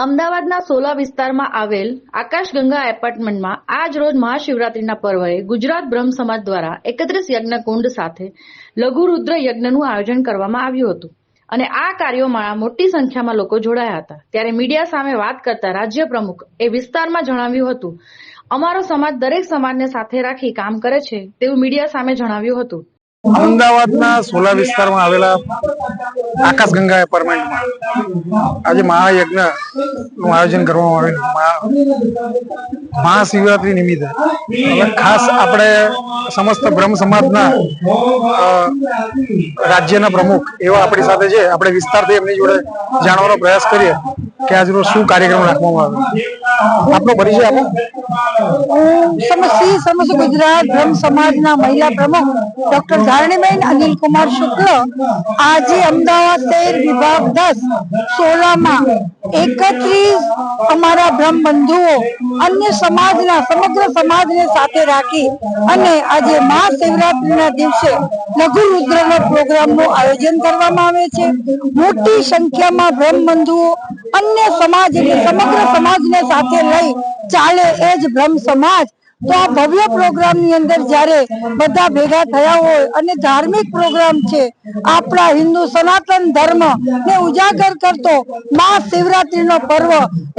અમદાવાદના સોલા વિસ્તારમાં આવેલ આકાશગંગા એપાર્ટમેન્ટમાં આજ રોજ મહાશિવરાત્રીના પર્વએ ગુજરાત બ્રહ્મ સમાજ દ્વારા 31 યજ્ઞકુંડ સાથે લઘુ રુદ્ર યજ્ઞનું આયોજન કરવામાં આવ્યું હતું અને આ કાર્યોમાં મોટી સંખ્યામાં લોકો જોડાયા હતા। ત્યારે મીડિયા સામે વાત કરતા રાજ્ય પ્રમુખ એ વિસ્તારમાં જણાવ્યું હતું, અમારો સમાજ દરેક સમાજને સાથે રાખી કામ કરે છે તેવું મીડિયા સામે જણાવ્યું હતું। અમદાવાદના સોલા વિસ્તારમાં આવેલા આકાશગંગા એપાર્ટમેન્ટમાં આજે મહાયજ્ઞનું આયોજન કરવામાં આવેલું મહાશિવરાત્રી નિમિત્તે। હવે ખાસ આપણે સમસ્ત બ્રહ્મ સમાજના રાજ્યના પ્રમુખ એવા આપણી સાથે છે, આપણે વિસ્તારથી એમની જોડે જાણવાનો પ્રયાસ કરીએ કે આજનો શું કાર્યક્રમ રાખવામાં આવ્યો। આપનો પરિચય આપો। સમસ્ત ગુજરાત બ્રહ્મ સમાજના મહિલા પ્રમુખ ડોક્ટર ધારણીબેન અનિલ કુમાર શુક્લ આજે અમદાવાદ શહેર વિભાગ 10 16માં 31 અમારા બ્રહ્મ બંધુઓ અન્ય સમાજના સમગ્ર સમાજને સાથે રાખી અને આજે મહાશિવરાત્રીના દિવસે લઘુ રુદ્રનો પ્રોગ્રામનું આયોજન કરવામાં આવે છે। મોટી સંખ્યામાં બ્રહ્મ બંધુઓ અન્ય સમાજને સમગ્ર સમાજને સાથે લઈ ચાલે એ જ બ્રહ્મ સમાજ। તો આ ભવ્ય પ્રોગ્રામ ની અંદર જયારે બધા ભેગા થયા હોય અને ધાર્મિક પ્રોગ્રામ છે, આપણા હિન્દુ સનાતન ધર્મ ને ઉજાગર કરતો મહાશિવરાત્રીનો પર્વ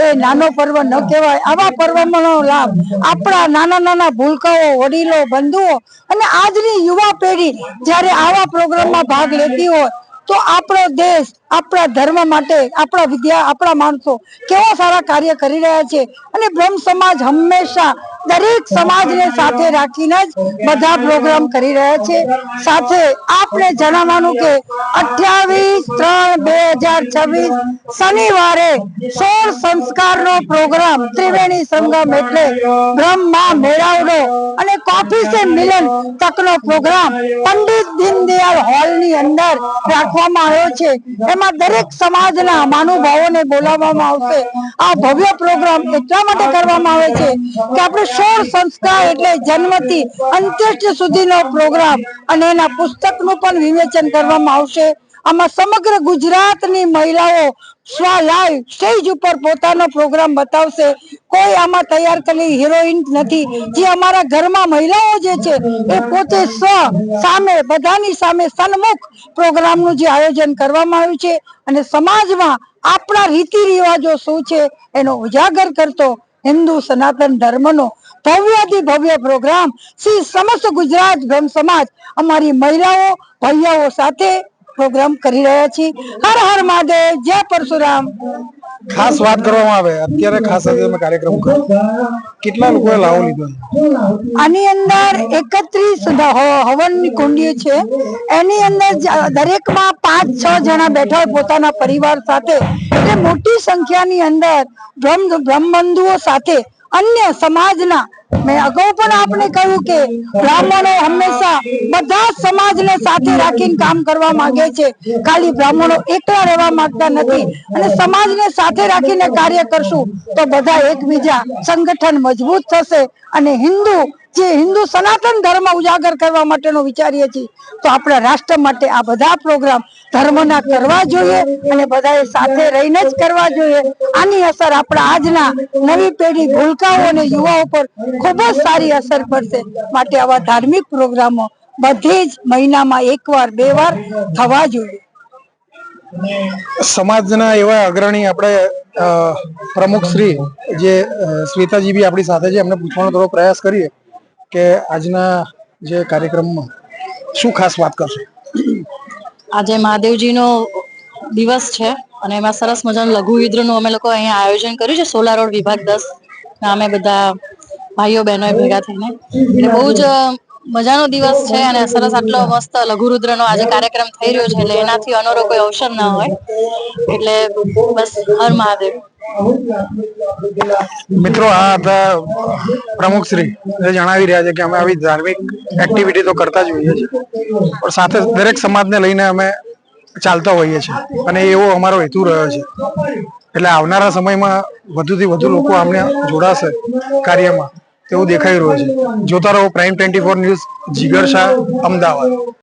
એ નાનો પર્વ ન કહેવાય। આવા પર્વનો લાભ આપણા નાના નાના ભૂલકાઓ, વડીલો, બંધુઓ અને આજની યુવા પેઢી જયારે આવા પ્રોગ્રામમાં ભાગ લેતી હોય તો આપણો દેશ આપણા ધર્મ માટે આપણા માણસો કેવા સારા કાર્ય કરી રહ્યા છે અને બ્રહ્મ સમાજ હંમેશા દરેક સમાજને સાથે રાખીને જ બધા પ્રોગ્રામ કરી રહ્યા છે। સાથે આપણે જણાવવાનું કે 28/3/2026 શનિવારે 16 સંસ્કારનો પ્રોગ્રામ ત્રિવેણી સંગમ એટલે બ્રહ્મા મેળાવડો અને કોફી સે મિલન તકનો પ્રોગ્રામ પંડિત દીનદયાળ હોલની અંદર રાખવામાં આવ્યો છે। એમાં દરેક સમાજના મહાનુભાવોને બોલાવવામાં આવશે। આ ભવ્ય પ્રોગ્રામ એટલા માટે કરવામાં આવે છે કે આપણે 16 સંસ્કાર એટલે જન્મથી અંત્યેષ્ટિ સુધીનો પ્રોગ્રામ અને એના પુસ્તકનું પણ વિવેચન કરવામાં આવશે। આમાં સમગ્ર ગુજરાતની મહિલાઓ લાઈવ સ્ટેજ ઉપર પોતાનો પ્રોગ્રામ બતાવશે। કોઈ આમાં તૈયાર કરેલી હિરોઈન નથી, જે અમારા ઘરમાં મહિલાઓ જે છે એ પોતે સામે બધાની સામે સન્મુખ પ્રોગ્રામનું જે આયોજન કરવામાં આવ્યું છે અને સમાજમાં આપણા રીતિ રિવાજો શું છે એનો ઉજાગર કરતો હિન્દુ સનાતન ધર્મનો ભવ્યાથી ભવ્ય પ્રોગ્રામ શ્રી સમસ્ત ગુજરાત બ્રહ્મ સમાજ અમારી મહિલાઓ ભાઈઓ સાથે પ્રોગ્રામ કરી રહ્યા છીએ। હર હર મહાદેવ, જય પરશુરામ। ખાસ વાત કરવામાં આવે અત્યારે ખાસ કાર્યક્રમ કેટલા લોકોએ લાવો લીધો? આની અંદર 31 હવનની કુંડી છે, એની અંદર દરેકમાં 5-6 જણા બેઠા હોય પોતાના પરિવાર સાથે, એટલે મોટી સંખ્યાની અંદર બ્રહ્મબંધુઓ સાથે અન્ય સમાજના મેં અગાઉ પણ આપણે કહ્યું કે બ્રાહ્મણો હંમેશા બધા સમાજને સાથે રાખીને કામ કરવા માંગે છે, ખાલી બ્રાહ્મણો એકલા રહેવા માંગતા નથી અને સમાજને સાથે રાખીને કાર્ય કરશું તો બધા એકબીજા સંગઠન મજબૂત થશે અને હિન્દુ સનાતન ધર્મ ઉજાગર કરવા માટેનો વિચારીએ છીએ તો આપણા રાષ્ટ્ર માટે આ બધા પ્રોગ્રામ ધર્મના કરવા જોઈએ અને બધાએ સાથે રહીને જ કરવા જોઈએ। આની અસર આપણા આજના નવી પેઢી ભૂલકાઓ અને યુવાઓ પર ખૂબ જ સારી અસર પડશે। માટે આવા ધાર્મિક પ્રોગ્રામો બધી જ મહિનામાં 1 વાર 2 વાર થવા જોઈએ। સમાજના એવા અગ્રણી આપણે પ્રમુખ શ્રી જે શ્વેતાજી બી આપણી સાથે છે, એમને પૂછવાનો થોડો પ્રયાસ કરીએ કે આજના જે કાર્યક્રમમાં શું ખાસ વાત કરશે? આજે મહાદેવજીનો દિવસ છે અને એમાં સરસ મજાનું લઘુ યુદ્ધનું અમે લોકો અહીંયા આયોજન કર્યું છે સોલા રોડ વિભાગ 10 અમે બધા ભાઈઓ બહેનો ભેગા થઈને, એટલે બહુ જ મજાનો દિવસ છે અને સરસ આટલો મસ્ત લઘુ રુદ્રનો આજે કાર્યક્રમ થઈ રહ્યો છે, એટલે એનાથી અનોરો કોઈ અવસર ના હોય, એટલે બસ હર મહાદેવ। મિત્રો, આ હતા પ્રમુખ શ્રી જણાવી રહ્યા છે કે અમે આવી ધાર્મિક એક્ટિવિટી તો કરતા જ હોઈએ છીએ પણ સાથે દરેક સમાજને લઈને અમે ચાલતા હોઈએ છીએ અને એવો અમારો હેતુ રહ્યો છે। એટલે આવનારા સમયમાં વધુથી વધુ લોકો અમને જોડાશે કાર્યમાં તેવું દેખાઈ રહ્યું છે। જોતા રહો પ્રાઇમ 24 ન્યૂઝ, જીગર શાહ, અમદાવાદ।